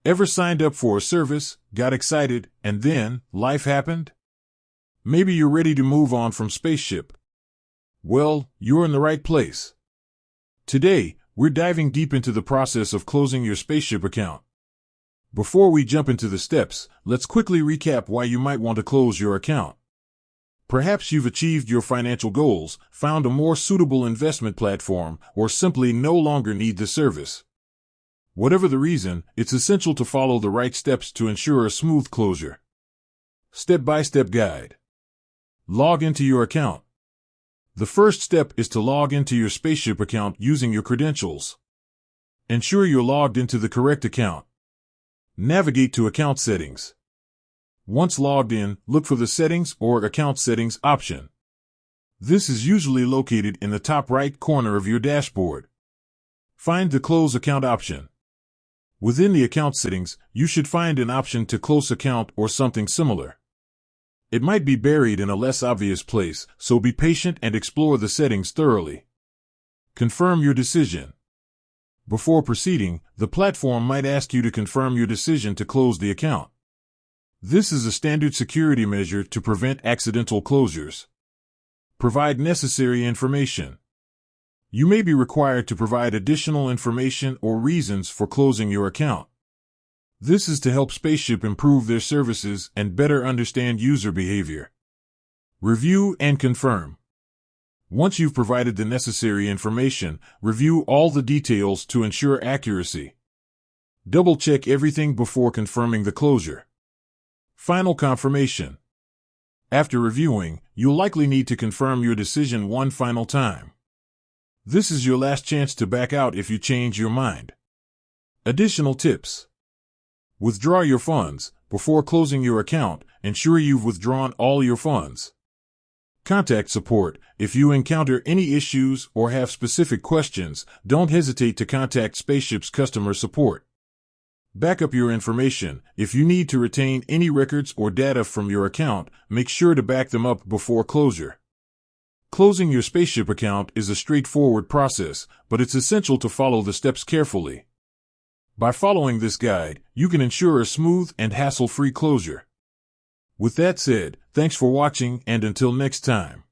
Ever signed up for a service, got excited, and then life happened? Maybe you're ready to move on from Spaceship. Well, you're in the right place. Today, we're diving deep into the process of closing your Spaceship account. Before we jump into the steps, let's quickly recap why you might want to close your account. Perhaps you've achieved your financial goals, found a more suitable investment platform, or simply no longer need the service. Whatever the reason, it's essential to follow the right steps to ensure a smooth closure. Step-by-step guide. Log into your account. The first step is to log into your Spaceship account using your credentials. Ensure you're logged into the correct account. Navigate to Account Settings. Once logged in, look for the Settings or Account Settings option. This is usually located in the top right corner of your dashboard. Find the Close Account option. Within the account settings, you should find an option to close account or something similar. It might be buried in a less obvious place, so be patient and explore the settings thoroughly. Confirm your decision. Before proceeding, the platform might ask you to confirm your decision to close the account. This is a standard security measure to prevent accidental closures. Provide necessary information. You may be required to provide additional information or reasons for closing your account. This is to help Spaceship improve their services and better understand user behavior. Review and confirm. Once you've provided the necessary information, review all the details to ensure accuracy. Double-check everything before confirming the closure. Final confirmation. After reviewing, you'll likely need to confirm your decision one final time. This is your last chance to back out if you change your mind. Additional tips. Withdraw your funds. Before closing your account, ensure you've withdrawn all your funds. Contact support. If you encounter any issues or have specific questions, don't hesitate to contact Spaceship's customer support. Back up your information. If you need to retain any records or data from your account, make sure to back them up before closure. Closing your Spaceship account is a straightforward process, but it's essential to follow the steps carefully. By following this guide, you can ensure a smooth and hassle-free closure. With that said, thanks for watching, and until next time.